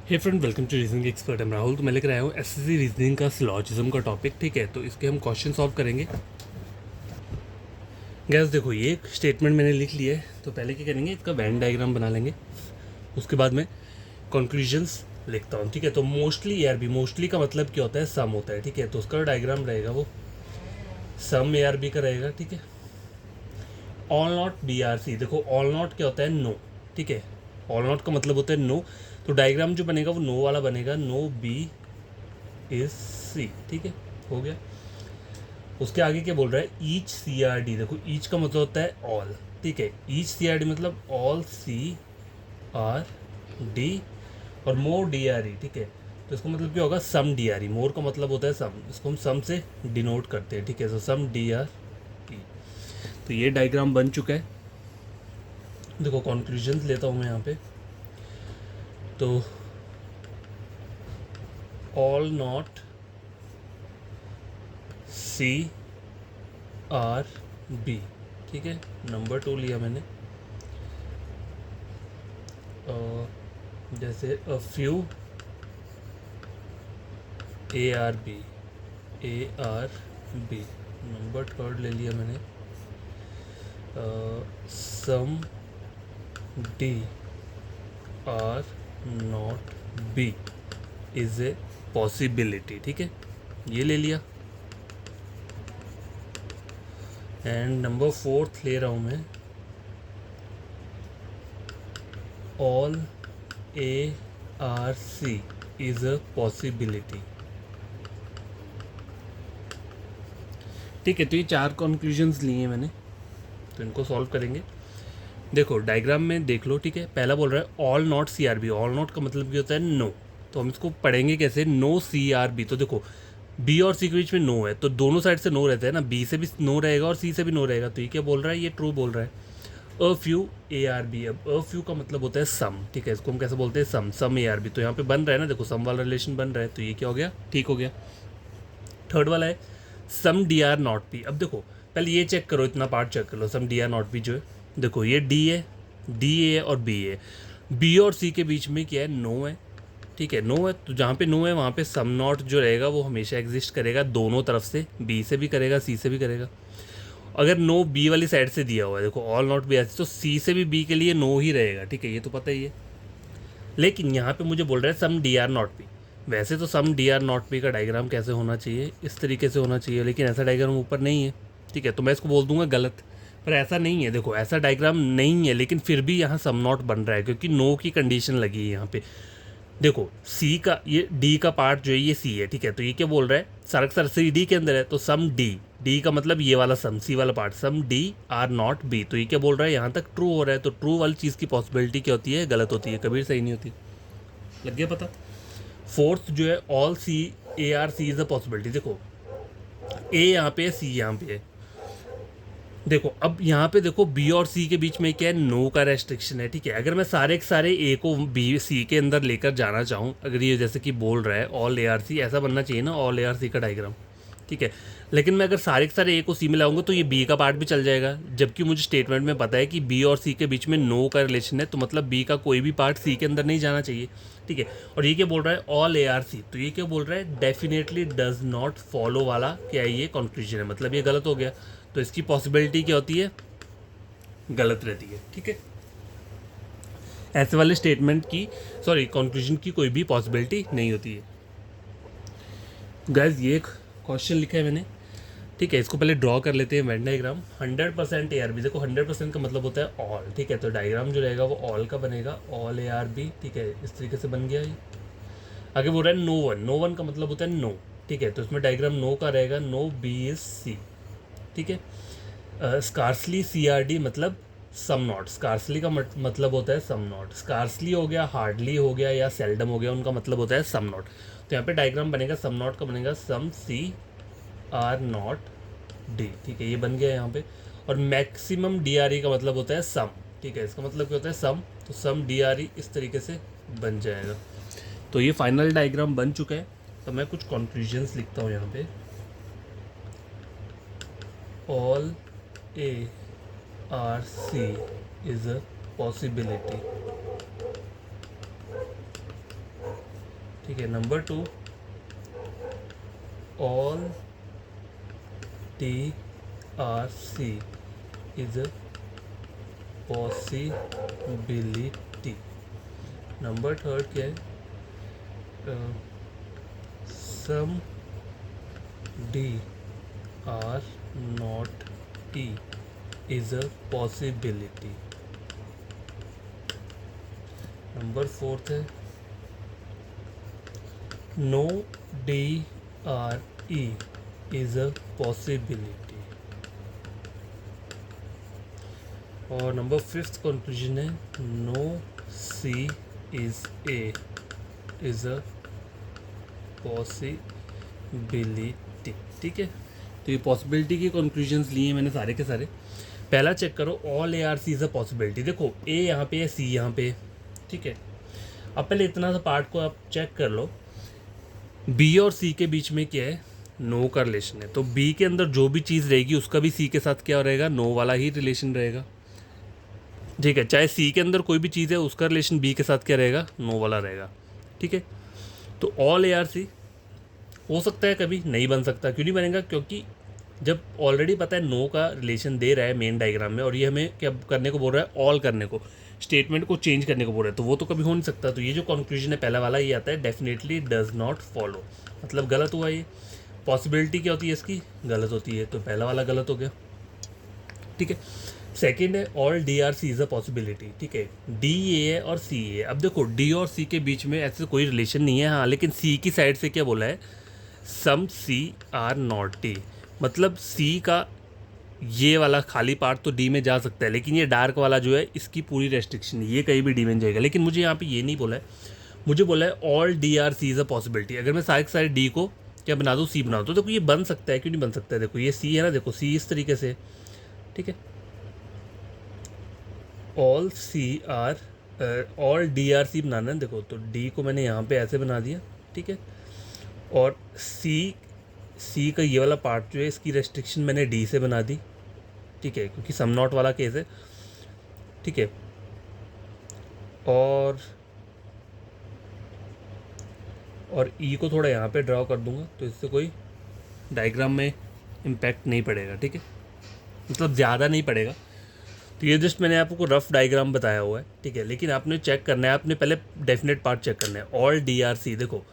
Hey friend, welcome to reasoning expert. हम राहुल। तो मैं लेकर आया हूँ एसएससी रीजनिंग का सिलॉजिज्म का टॉपिक। ठीक है, तो इसके हम क्वेश्चन सॉल्व करेंगे। गैस देखो, ये एक स्टेटमेंट मैंने लिख लिया है। तो पहले क्या करेंगे, इसका वेन डायग्राम बना लेंगे। उसके बाद में कंक्लूजन्स लिखता हूँ। ठीक है, तो मोस्टली ARB, मोस्टली का मतलब क्या होता है, सम होता है। ठीक है, तो उसका डायग्राम रहेगा वो सम ARB का रहेगा। ठीक है, ऑल नॉट BRC। देखो ऑल नॉट क्या होता है, नो। ठीक है, ऑल नॉट का मतलब होता है नो। तो डायग्राम जो बनेगा वो नो वाला बनेगा, नो B इज C। ठीक है, हो गया। उसके आगे क्या बोल रहा है, ईच CRD। देखो ईच का मतलब होता है ऑल। ठीक है, ईच CRD मतलब ऑल CRD और मोर DRE। ठीक है, तो इसका मतलब क्या होगा, सम DRE। मोर का मतलब होता है सम, इसको हम सम से डिनोट करते हैं। ठीक है, तो सम DRE। तो ये डायग्राम बन चुका है। देखो कंक्लूजन्स लेता हूँ मैं यहाँ पे। तो ऑल नॉट CRB। ठीक है, नंबर 2 लिया मैंने। जैसे अ फ्यू ARB नंबर 3 ले लिया मैंने। सम DRB इज ए पॉसिबिलिटी। ठीक है, ये ले लिया। एंड नंबर 4 ले रहा हूँ मैं, all ARC is a possibility. ठीक है, तो ये 4 कंक्लूजन्स लिए हैं मैंने, तो इनको सॉल्व करेंगे। देखो डायग्राम में देख लो। ठीक है, पहला बोल रहा है all not CRB। All not का मतलब क्या होता है, नो। तो हम इसको पढ़ेंगे कैसे, नो CRB। तो देखो B और C के बीच में नो है, तो दोनों साइड से नो रहता है ना, B से भी नो रहेगा और C से भी नो रहेगा। तो ये क्या बोल रहा है, ये ट्रू बोल रहा है। A few ARB। अब अ फ्यू का मतलब होता है सम। ठीक है, इसको हम कैसे बोलते हैं, सम ARB। तो यहाँ पे बन रहा है ना, देखो सम वाला रिलेशन बन रहा है, तो ये क्या हो गया, ठीक हो गया। थर्ड वाला है सम DR0P। अब देखो पहले ये चेक करो, इतना पार्ट चेक कर लो। सम DR0P जो है, देखो ये D है, DA है और B है। B और C के बीच में क्या है, नो है। ठीक है, नो है, तो जहाँ पे नो है वहाँ पे सम नॉट जो रहेगा वो हमेशा एग्जिस्ट करेगा, दोनों तरफ से, B से भी करेगा C से भी करेगा। अगर नो B वाली साइड से दिया हुआ है, देखो ऑल नॉट भी ऐसे, तो C से भी B के लिए नो ही रहेगा। ठीक है, ये तो पता ही है। लेकिन यहाँ पे मुझे बोल रहा है सम DR0P। वैसे तो सम DR0P का डायग्राम कैसे होना चाहिए, इस तरीके से होना चाहिए, लेकिन ऐसा डायग्राम ऊपर नहीं है। ठीक है, तो मैं इसको बोल दूंगा गलत। पर ऐसा नहीं है, देखो ऐसा डायग्राम नहीं है, लेकिन फिर भी यहाँ सम नॉट बन रहा है क्योंकि नो की कंडीशन लगी है यहाँ पे। देखो सी का, ये डी का पार्ट जो है ये सी है। ठीक है, तो ये क्या बोल रहा है, सरक सर सी डी के अंदर है, तो सम डी, डी का मतलब ये वाला सम, सी वाला पार्ट, सम DR0B। तो ये क्या बोल रहा है, यहाँ तक ट्रू हो रहा है। तो ट्रू वाली चीज़ की पॉसिबिलिटी क्या होती है, गलत होती है, कभी सही नहीं होती। लग गया पता। फोर्थ जो है all CARC is a possibility. देखो ए यहाँ पे है, सी यहाँ पे है। देखो अब यहाँ पे देखो बी और सी के बीच में क्या है, नो का रेस्ट्रिक्शन है। ठीक है, अगर मैं सारे के सारे ए को B C के अंदर लेकर जाना चाहूँ, अगर ये जैसे कि बोल रहा है ऑल ARC, ऐसा बनना चाहिए ना ऑल ARC का डायग्राम। ठीक है, लेकिन मैं अगर सारे के सारे ए को सी में लाऊंगा तो ये बी का पार्ट भी चल जाएगा, जबकि मुझे स्टेटमेंट में पता है कि बी और सी के बीच में नो का रिलेशन है, तो मतलब बी का कोई भी पार्ट सी के अंदर नहीं जाना चाहिए। ठीक है, और ये क्या बोल रहा है, ऑल ARC। तो ये क्या बोल रहा है, डेफिनेटली डज नॉट फॉलो वाला क्या है, ये कंक्लूजन है, मतलब ये गलत हो गया। तो इसकी पॉसिबिलिटी क्या होती है, गलत रहती है। ठीक है, ऐसे वाले स्टेटमेंट की, सॉरी कंक्लूजन की कोई भी पॉसिबिलिटी नहीं होती है। गाइज ये एक क्वेश्चन लिखा है मैंने। ठीक है, इसको पहले ड्रॉ कर लेते हैं वेन डायग्राम। 100% ARB। देखो 100% का मतलब होता है ऑल। ठीक है, तो डायग्राम जो रहेगा वो ऑल का बनेगा, ऑल ARB। ठीक है, इस तरीके से बन गया ये। आगे बोल रहा है नो वन। नो वन का मतलब होता है नो। ठीक है, तो इसमें डायग्राम नो का रहेगा, नो B इज C। ठीक है, स्कार्सली CRD मतलब सम नॉट। स्कार्सली का मतलब होता है सम नॉट। स्कार्सली हो गया, हार्डली हो गया या सेल्डम हो गया, उनका मतलब होता है सम नॉट। तो यहाँ पे डायग्राम बनेगा, सम नॉट का बनेगा सम CR0D। ठीक है, ये बन गया यहाँ पे। और मैक्सिमम DRE का मतलब होता है सम। ठीक है, इसका मतलब क्या होता है, सम। तो सम DRE इस तरीके से बन जाएगा। तो ये फाइनल डायग्राम बन चुका है। तो मैं कुछ कंक्लूजन्स लिखता हूँ यहाँ पे। All ARC is a possibility। ठीक है। Number 2, all DRC is a possibility. Number 3 क्या है, सम DRE is a possibility। Number 4 है, no DRE is a possibility। और नंबर 5 कंक्लूजन है, no C is a is a possibility। ठीक है, तो ये पॉसिबिलिटी के कंक्लूजन्स लिए मैंने सारे के सारे। पहला चेक करो, all ARC is a possibility. देखो ए यहाँ पे है, सी यहाँ पे, ठीक है। अब पहले इतना सा पार्ट को आप चेक कर लो, बी और सी के बीच में क्या है, नो का रिलेशन है। तो बी के अंदर जो भी चीज़ रहेगी उसका भी सी के साथ क्या रहेगा, नो वाला ही रिलेशन रहेगा, ठीक है। चाहे सी के अंदर कोई भी चीज़ है उसका रिलेशन बी के साथ क्या रहेगा, नो वाला रहेगा, ठीक है। तो ऑल ARC हो सकता है, कभी नहीं बन सकता। क्यों नहीं बनेगा, क्योंकि जब ऑलरेडी पता है नो का रिलेशन दे रहा है मेन डायग्राम में, और ये हमें क्या करने को बोल रहा है, ऑल करने को, स्टेटमेंट को चेंज करने को बोल रहा है, तो वो तो कभी हो नहीं सकता। तो ये जो कंक्लूजन है पहला वाला, ये आता है डेफिनेटली डज नॉट फॉलो, मतलब गलत हुआ। ये पॉसिबिलिटी क्या होती है इसकी, गलत होती है, तो पहला वाला गलत हो गया, ठीक है। सेकेंड है, all DRC is a possibility, ठीक है। डी ए है और सी ए। अब देखो डी और सी के बीच में ऐसे कोई रिलेशन नहीं है, हाँ, लेकिन सी की साइड से क्या बोला है, सम C आर नॉट D, मतलब सी का ये वाला खाली पार्ट तो डी में जा सकता है, लेकिन ये डार्क वाला जो है इसकी पूरी रेस्ट्रिक्शन है, ये कहीं भी डी में जाएगा। लेकिन मुझे यहाँ पे ये नहीं बोला है, मुझे बोला है all DRC is a possibility. अगर मैं सारे के सारे डी को क्या बना दूँ, सी बना दूँ, तो देखो ये बन सकता है, क्यों नहीं बन सकता है। देखो ये सी है ना, देखो सी इस तरीके से, ठीक है। ऑल DRC बनाना है, देखो तो डी को मैंने यहाँ पे ऐसे बना दिया, ठीक है। और सी का ये वाला पार्ट जो है इसकी रेस्ट्रिक्शन मैंने डी से बना दी, ठीक है, क्योंकि सम नॉट वाला केस है, ठीक है। और ई को थोड़ा यहाँ पे ड्रॉ कर दूंगा, तो इससे कोई डायग्राम में इम्पैक्ट नहीं पड़ेगा, ठीक है, मतलब ज़्यादा नहीं पड़ेगा। तो ये जस्ट मैंने आपको रफ डायग्राम बताया हुआ है, ठीक है। लेकिन आपने चेक करना है, आपने पहले डेफिनेट पार्ट चेक करना है। ऑल DRC, देखो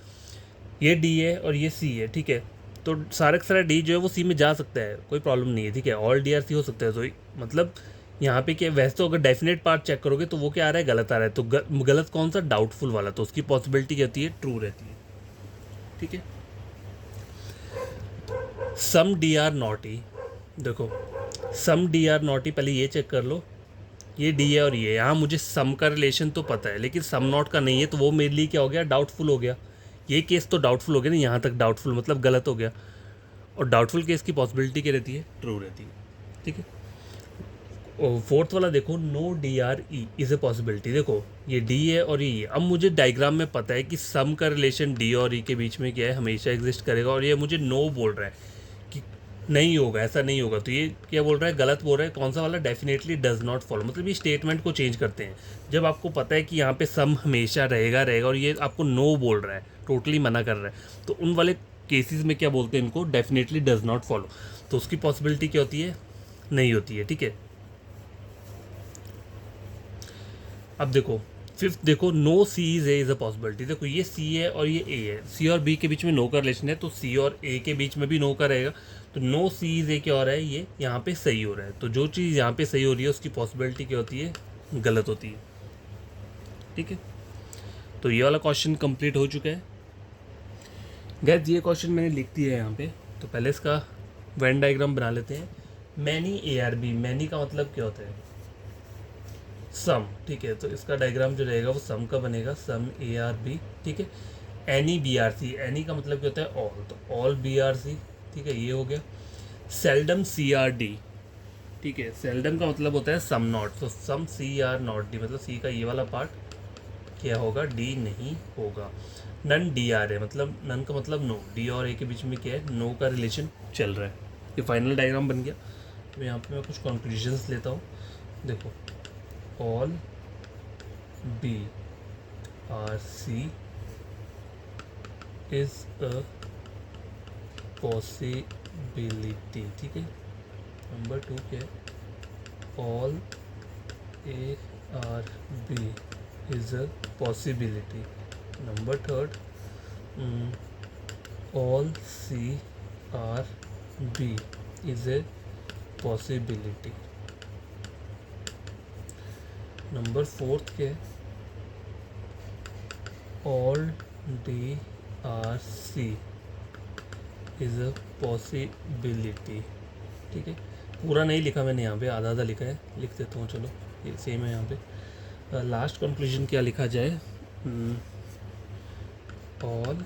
ये डी है और ये सी है, ठीक है। तो सारे का सारा डी जो है वो सी में जा सकता है, कोई प्रॉब्लम नहीं है, ठीक है। ऑल DRC हो सकता है, तो मतलब यहाँ पे क्या, वैसे तो अगर डेफिनेट पार्ट चेक करोगे तो वो क्या आ रहा है, गलत आ रहा है। तो गलत कौन सा, डाउटफुल वाला, तो उसकी पॉसिबिलिटी क्या होती है, ट्रू रहती है, ठीक है। सम DR नॉट ई, देखो सम DR नॉट ई, पहले ये चेक कर लो, ये डी है और ये, यहाँ मुझे सम का रिलेशन तो पता है लेकिन सम नॉट का नहीं है, तो वो मेरे लिए क्या हो गया, डाउटफुल हो गया। ये केस तो डाउटफुल हो गया ना, यहाँ तक डाउटफुल मतलब गलत हो गया। और डाउटफुल केस की पॉसिबिलिटी क्या रहती है, ट्रू रहती है, ठीक है। और फोर्थ वाला देखो, no DRE is a possibility. देखो ये डी है और ये, अब मुझे डायग्राम में पता है कि सम का रिलेशन डी और ई के बीच में क्या है, हमेशा एग्जिस्ट करेगा, और ये मुझे नो बोल रहा है कि नहीं होगा, ऐसा नहीं होगा। तो ये क्या बोल रहा है, गलत बोल रहा है। कौन सा वाला, डेफिनेटली डज नॉट फॉलो, मतलब ये स्टेटमेंट को चेंज करते हैं। जब आपको पता है कि यहाँ पे सम हमेशा रहेगा और ये आपको नो बोल रहा है, टोटली मना कर रहा है, तो उन वाले केसेस में क्या बोलते हैं इनको, डेफिनेटली डज नॉट फॉलो। तो उसकी पॉसिबिलिटी क्या होती है, नहीं होती है, ठीक है। अब देखो फिफ्थ, देखो no C is A is a possibility. देखो ये सी है और ये ए है, सी और बी के बीच में नो का रिलेशन है, तो सी और ए के बीच में भी नो का रहेगा। तो नो सी इज ए क्या हो रहा है, ये यहाँ पे सही हो रहा है। तो जो चीज़ यहाँ पे सही हो रही है उसकी पॉसिबिलिटी क्या होती है, गलत होती है, ठीक है। तो ये वाला क्वेश्चन कंप्लीट हो चुका है गैस। ये क्वेश्चन मैंने लिख दिया है यहाँ पे। तो पहले इसका वेन डायग्राम बना लेते हैं। मैनी ARB, मैनी का मतलब क्या होता है, सम, ठीक है। तो इसका डायग्राम जो रहेगा वो सम का बनेगा, सम ARB, ठीक है। एनी BRC, एनी का मतलब क्या होता है, ऑल, तो ऑल BRC, ठीक है, ये हो गया। सेल्डम CRD, ठीक है, सेल्डम का मतलब होता है सम नॉट, तो सम CR नॉट D, मतलब सी का ये वाला पार्ट क्या होगा, डी नहीं होगा। नन DR है, मतलब नन का मतलब नो, डी और ए के बीच में क्या है, नो का रिलेशन चल रहा है। ये फाइनल डायग्राम बन गया। तो यहाँ पे मैं कुछ कंक्लूजन्स लेता हूँ। देखो all BRC is a possibility, ठीक है। नंबर 2 क्या है, all A are B is a possibility. Number 3, all C are B is a possibility. Number 4 क्या है, all D are C is a possibility, ठीक है। पूरा नहीं लिखा मैंने यहाँ पे, आधा आधा लिखा है, लिख देता हूँ, चलो ये सेम है यहाँ पे। लास्ट कंक्लूजन क्या लिखा जाए, all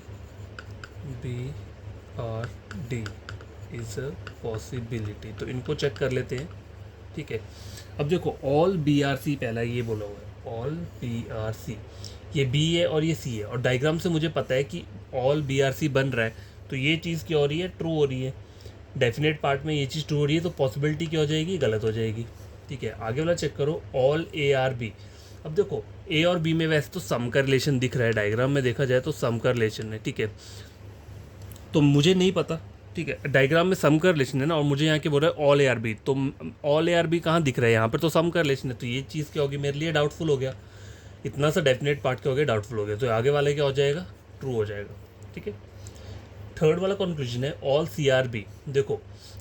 B are D is a possibility. तो इनको चेक कर लेते हैं, ठीक है। अब देखो ऑल बी आर सी पहला ये बोला हुआ है, ऑल बी आर सी, ये बी है और ये सी है, और डायग्राम से मुझे पता है कि ऑल बी आर सी बन रहा है, तो ये चीज़ क्या हो रही है, ट्रू हो रही है। डेफिनेट पार्ट में ये चीज़ ट्रू हो रही है, तो पॉसिबिलिटी क्या हो जाएगी, गलत हो जाएगी, ठीक है। आगे वाला चेक करो, ऑल ए आर बी। अब देखो ए और बी में वैसे तो सम का रिलेशन दिख रहा है, डायग्राम में देखा जाए तो सम का रिलेशन है, ठीक है। तो मुझे नहीं पता, ठीक है, डायग्राम में सम का रिलेशन है ना, और मुझे यहाँ के बोल रहा है ऑल ए आर बी, तो ऑल ए आर बी कहाँ दिख रहा है, यहाँ पर तो सम का रिलेशन है, तो ये चीज़ क्या होगी, मेरे लिए डाउटफुल हो गया। इतना सा डेफिनेट पार्ट क्या हो गया, डाउटफुल हो गया, तो आगे वाले क्या हो जाएगा, ट्रू हो जाएगा, ठीक है। थर्ड वाला कंक्लूजन है, ऑल सी आर बी। देखो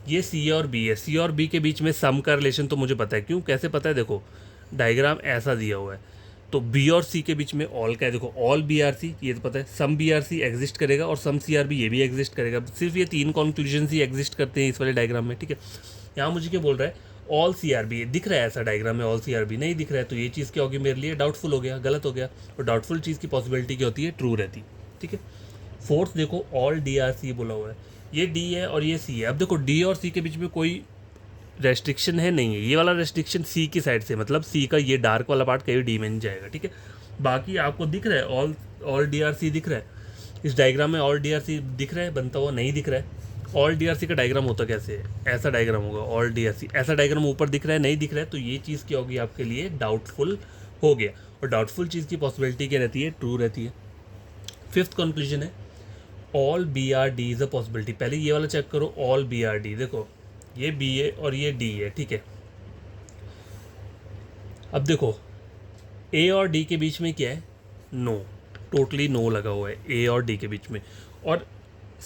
ये सी और बी है, सी और बी के बीच में सम का रिलेशन तो मुझे पता है, क्यों, कैसे पता है, देखो डायग्राम ऐसा दिया हुआ है, तो बी और सी के बीच में ऑल का है, देखो ऑल बी आर सी ये तो पता है, some B are C exist करेगा और सम सी आर बी ये भी एग्जिस्ट करेगा, सिर्फ ये तीन कंक्लूजन ही एग्जिस्ट करते हैं इस वाले डायग्राम में, ठीक है। यहाँ मुझे क्या बोल रहा है, ऑल सी आर बी दिख रहा है, ऐसा डायग्राम में ऑल सी आर बी नहीं दिख रहा है, तो ये चीज़ क्या होगी, मेरे लिए डाउटफुल हो गया, गलत हो गया, और डाउटफुल चीज़ की पॉसिबिलिटी क्या होती है, ट्रू रहती, ठीक है। फोर्थ देखो ऑल डी आर सी बोला हुआ है, ये डी है और ये सी है। अब देखो डी और सी के बीच में कोई रेस्ट्रिक्शन है नहीं है, ये वाला रेस्ट्रिक्शन सी की साइड से, मतलब सी का ये डार्क वाला पार्ट कहीं डी में नहीं जाएगा, ठीक है। बाकी आपको दिख रहा है all all D are C दिख रहा है, इस डायग्राम में ऑल डी आर सी दिख रहा है, बनता हुआ नहीं दिख रहा है। ऑल डी आर सी का डायग्राम होता कैसे है, ऐसा डायग्राम होगा ऑल डी आर सी, ऐसा डायग्राम ऊपर दिख रहा है, नहीं दिख रहा है, तो ये चीज़ क्या होगी आपके लिए, डाउटफुल हो गया, और डाउटफुल चीज़ की पॉसिबिलिटी क्या रहती है, ट्रू रहती है। फिफ्थ कंक्लूजन है, all B are D is a possibility. पहले ये वाला चेक करो, ऑल बी आर डी, देखो ये बी है और ये डी है, ठीक है। अब देखो ए और डी के बीच में क्या है, नो, टोटली नो लगा हुआ है ए और डी के बीच में, और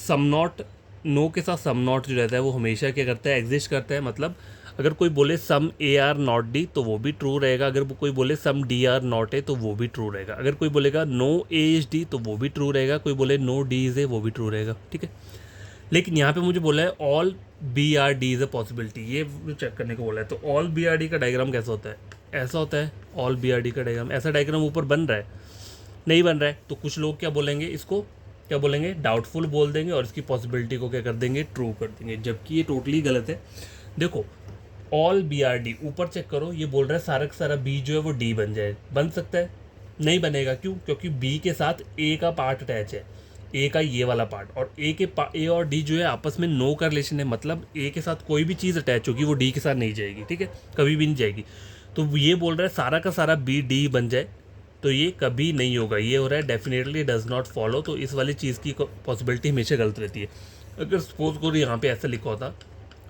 सम नॉट, नो के साथ सम नॉट जो रहता है वो हमेशा क्या करता है, एग्जिस्ट करता है, मतलब अगर कोई बोले सम ए आर नॉट डी तो वो भी ट्रू रहेगा, अगर कोई बोले सम डी आर नॉट ए तो वो भी ट्रू रहेगा, अगर कोई बोलेगा नो ए इज डी तो वो भी ट्रू रहेगा, कोई बोले नो डी इज ए वो भी ट्रू रहेगा, ठीक है। लेकिन यहाँ पे मुझे बोला है all B are D is a possibility, ये चेक करने को बोला है, तो ऑल बी आर डी का डायग्राम कैसा होता है, ऐसा होता है ऑल बी आर डी का डायग्राम, ऐसा डायग्राम ऊपर बन रहा है, नहीं बन रहा है, तो कुछ लोग क्या बोलेंगे, इसको क्या बोलेंगे, डाउटफुल बोल देंगे, और इसकी पॉसिबिलिटी को क्या कर देंगे, ट्रू कर देंगे, जबकि ये टोटली गलत है। देखो ऑल बी आर डी ऊपर चेक करो, ये बोल रहा है सारा का सारा बी जो है वो डी बन जाए, बन सकता है, नहीं बनेगा, क्यों, क्योंकि बी के साथ ए का पार्ट अटैच है, ए का ये वाला पार्ट, और ए और डी जो है आपस में नो का रिलेशन है, मतलब ए के साथ कोई भी चीज़ अटैच होगी वो डी के साथ नहीं जाएगी, ठीक है, कभी भी नहीं जाएगी। तो ये बोल रहा है सारा का सारा बी डी बन जाए, तो ये कभी नहीं होगा, ये हो रहा है डेफिनेटली डज नॉट फॉलो, तो इस वाली चीज़ की पॉसिबिलिटी हमेशा गलत रहती है। अगर सपोज करो यहाँ पे ऐसा लिखा होता,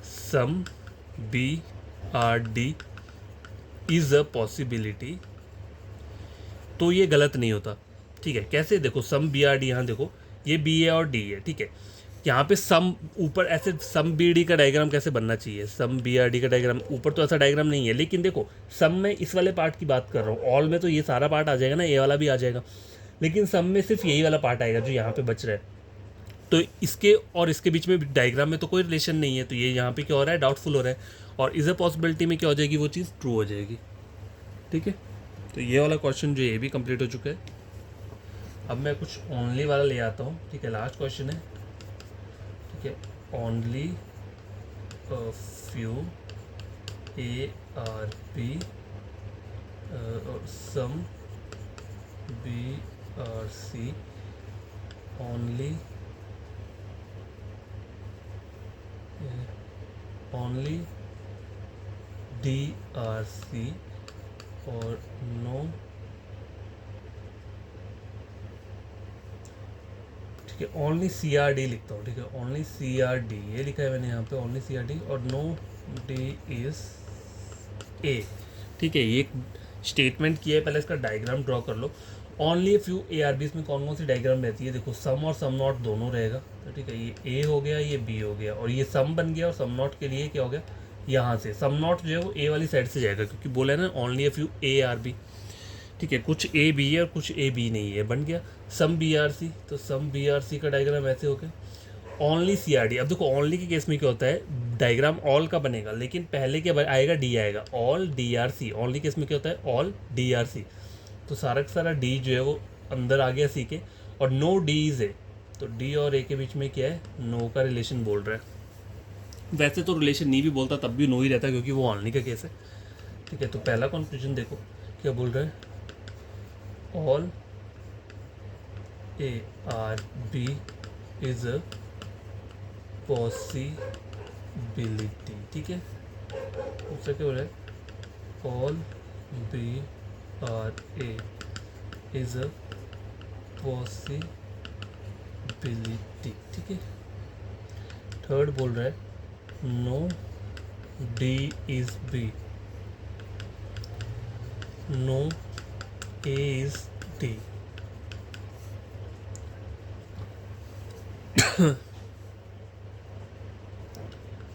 some B are D is a possibility, तो ये गलत नहीं होता, ठीक है। कैसे, देखो सम बी आर डी, यहाँ देखो ये बी है और डी है, ठीक है, यहाँ पे सम ऊपर ऐसे सम बी डी का डायग्राम कैसे बनना चाहिए, सम बी आर डी का डायग्राम ऊपर तो ऐसा डायग्राम नहीं है, लेकिन देखो सम में इस वाले पार्ट की बात कर रहा हूँ, ऑल में तो ये सारा पार्ट आ जाएगा ना, ए वाला भी आ जाएगा, लेकिन सम में सिर्फ यही वाला पार्ट आएगा जो यहाँ पे बच रहा है, तो इसके और इसके बीच में डायग्राम में तो कोई रिलेशन नहीं है, तो ये यहाँ पे क्या हो रहा है, डाउटफुल हो रहा है, और इज़ अ पॉसिबिलिटी में क्या हो जाएगी, वो चीज़ ट्रू हो जाएगी, ठीक है। तो ये वाला क्वेश्चन जो ये भी कंप्लीट हो चुका है। अब मैं कुछ ओनली वाला ले आता हूँ, ठीक है, लास्ट क्वेश्चन है, ठीक है, only few A are B और some B are C, only only D are C और नो, ठीक है, ओनली सी आर डी लिखता हूँ, ठीक है, ओनली सी आर डी ये लिखा है मैंने यहाँ पे, ओनली सी आर डी और नो डी इज ए। ठीक है, ये स्टेटमेंट किया है, पहले इसका डायग्राम ड्रॉ कर लो। Only few A are B में कौन कौन सी डायग्राम रहती है, देखो सम और सम नॉट दोनों रहेगा, तो ठीक है, ये ए हो गया, ये बी हो गया, और ये सम बन गया, और सम नॉट के लिए क्या हो गया, यहाँ से सम नॉट जो है वो ए वाली साइड से जाएगा, क्योंकि बोला है ना only few A are B. ठीक है, कुछ ए बी है और कुछ ए बी नहीं है, बन गया सम बी आर सी, तो सम बी आर सी का डायग्राम ऐसे हो गया। ओनली सी आर डी, अब देखो ओनली के केस में क्या होता है, डायग्राम ऑल का बनेगा, लेकिन पहले क्या आएगा, डी आएगा, all D are C. Only case में क्या होता है, ऑल डी आर सी, तो सारा का सारा डी जो है वो अंदर आ गया सी के, और नो डी इज ए, तो डी और ए के बीच में क्या है, नो का रिलेशन बोल रहा है। वैसे तो रिलेशन नहीं भी बोलता तब भी नो ही रहता है, क्योंकि वो ओनली का केस है। ठीक है, तो पहला कंक्लूजन देखो क्या बोल रहा है, all A are B is a possibility. ठीक है, दूसरा क्या बोल रहा है, all B are A is a possibility. ठीक है, थर्ड बोल रहा है, no D is B, no A is D.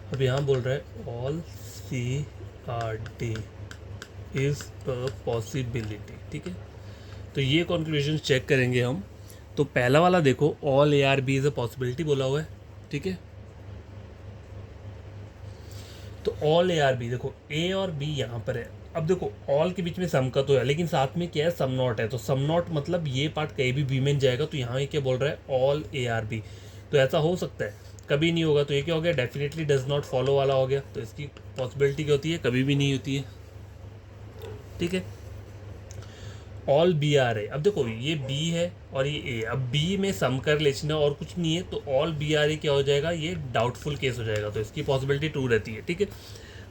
अब यहाँ बोल रहा है all C are D is a possibility. ठीक है, तो ये कंक्लूजन चेक करेंगे हम। तो पहला वाला देखो, all A are B is a possibility बोला हुआ है। ठीक है, तो ऑल ए आर बी, देखो ए और बी यहाँ पर है। अब देखो ऑल के बीच में सम का तो है, लेकिन साथ में क्या है, सम नॉट है, तो सम नॉट मतलब ये पार्ट कहीं भी बी में जाएगा, तो यहाँ ये क्या बोल रहा है, ऑल ए आर बी। तो ऐसा हो सकता है, कभी नहीं होगा, तो ये क्या हो गया, डेफिनेटली डज नॉट फॉलो वाला हो गया, तो इसकी पॉसिबिलिटी क्या होती है, कभी भी नहीं होती है। ठीक है, ऑल बी आर है, अब देखो ये बी है और ये ए, अब बी में सम का रिलेशन है और कुछ नहीं है, तो ऑल बी आर ए क्या हो जाएगा, ये डाउटफुल केस हो जाएगा, तो इसकी पॉसिबिलिटी ट्रू रहती है। ठीक है,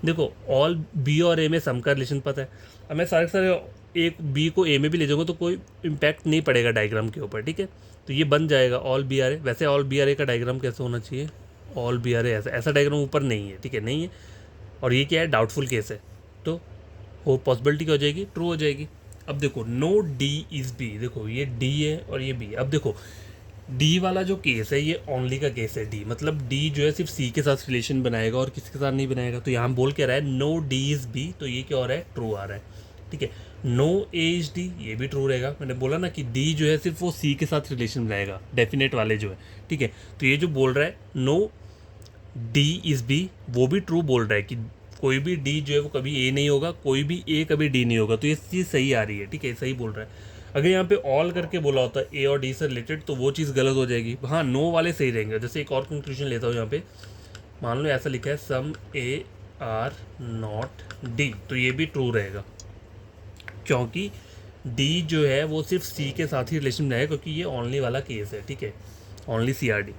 देखो ऑल बी और ए में सम का रिलेशन पता है, अब मैं सारे सारे एक बी को ए में भी ले जाऊँगा तो कोई इम्पैक्ट नहीं पड़ेगा डायग्राम के ऊपर। ठीक है, तो ये बन जाएगा ऑल बी आर ए। वैसे ऑल बी आर ए का डायग्राम कैसे होना चाहिए, ऑल बी आर ए ऐसा, ऐसा डायग्राम ऊपर नहीं है। ठीक है, नहीं है, और ये क्या है, डाउटफुल केस है, तो वो पॉसिबिलिटी क्या हो जाएगी, ट्रू हो जाएगी। अब देखो नो डी इज बी, देखो ये डी है और ये बी। अब देखो डी वाला जो केस है ये ओनली का केस है, डी मतलब डी जो है सिर्फ सी के साथ रिलेशन बनाएगा और किसी के साथ नहीं बनाएगा। तो यहाँ बोल के रहा है नो डी इज बी, तो ये क्या हो रहा है, ट्रू आ रहा है। ठीक है, नो ए इज डी, ये भी ट्रू रहेगा। मैंने बोला ना कि डी जो है सिर्फ वो सी के साथ रिलेशन बनाएगा, डेफिनेट वाले जो है। ठीक है, तो ये जो बोल रहा है नो डी इज बी, वो भी ट्रू बोल रहा है कि कोई भी डी जो है वो कभी ए नहीं होगा, कोई भी ए कभी डी नहीं होगा, तो ये चीज़ सही आ रही है। ठीक है, सही बोल रहा है। अगर यहाँ पे ऑल करके बोला होता है ए और डी से रिलेटेड, तो वो चीज़ गलत हो जाएगी। हाँ, नो वाले सही रहेंगे। जैसे एक और कंक्लूजन लेता हूँ यहाँ पे, मान लो ऐसा लिखा है सम ए आर नॉट डी, तो ये भी ट्रू रहेगा, क्योंकि डी जो है वो सिर्फ सी के साथ ही रिलेशन बनाएगा, क्योंकि ये ओनली वाला केस है। ठीक है, ओनली सी आर डी।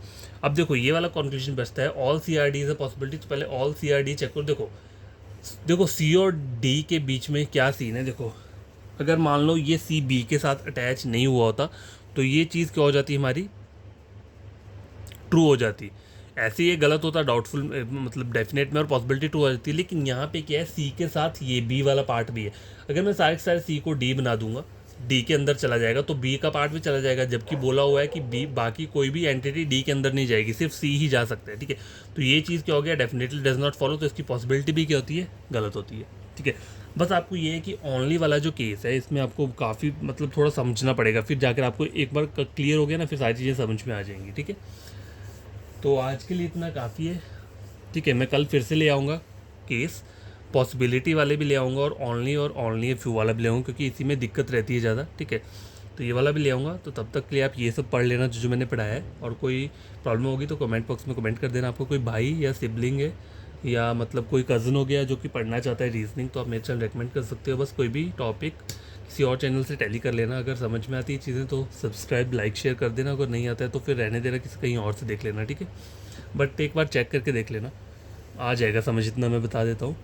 अब देखो ये वाला कंक्लूजन बचता है, all C are D is a possibility. तो पहले all C are D check करो। देखो सी और डी के बीच में क्या सीन है, देखो अगर मान लो ये सी बी के साथ अटैच नहीं हुआ होता, तो ये चीज़ क्या हो जाती है, हमारी ट्रू हो जाती। ऐसे ये गलत होता, डाउटफुल मतलब डेफिनेट में, और पॉसिबिलिटी ट्रू हो जाती है। लेकिन यहाँ पे क्या है, सी के साथ ये बी वाला पार्ट भी है। अगर मैं सारे के सारे सी को डी बना दूंगा, डी के अंदर चला जाएगा, तो बी का पार्ट भी चला जाएगा, जबकि बोला हुआ है कि बी बाकी कोई भी एंटिटी डी के अंदर नहीं जाएगी, सिर्फ सी ही जा सकता है। ठीक है, तो ये चीज़ क्या हो गया, डेफिनेटली डज नॉट फॉलो, तो इसकी पॉसिबिलिटी भी क्या होती है, गलत होती है। ठीक है, बस आपको ये है कि ओनली वाला जो केस है इसमें आपको काफ़ी मतलब थोड़ा समझना पड़ेगा, फिर जाकर आपको एक बार क्लियर हो गया ना, फिर सारी चीज़ें समझ में आ जाएंगी। ठीक है, तो आज के लिए इतना काफ़ी है। ठीक है, मैं कल फिर से ले आऊँगा केस, पॉसिबिलिटी वाले भी ले आऊँगा और ओनली फ्यू वाला भी ले आऊँगा, क्योंकि इसी में दिक्कत रहती है ज़्यादा। ठीक है, तो ये वाला भी ले आऊँगा। तो तब तक के लिए आप ये सब पढ़ लेना जो मैंने पढ़ाया है, और कोई प्रॉब्लम होगी तो कमेंट बॉक्स में कमेंट कर देना। आपको कोई भाई या सिबलिंग है या मतलब कोई कज़न हो गया जो कि पढ़ना चाहता है रीजनिंग, तो आप मेरे चैनल रेकमेंड कर सकते हो। बस कोई भी टॉपिक किसी और चैनल से टैली कर लेना। अगर समझ में आती है चीज़ें तो सब्सक्राइब लाइक शेयर कर देना, अगर नहीं आता है तो फिर रहने देना, किसी कहीं और से देख लेना। ठीक है, बट एक बार चेक करके देख लेना, आ जाएगा समझ, इतना मैं बता देता हूँ।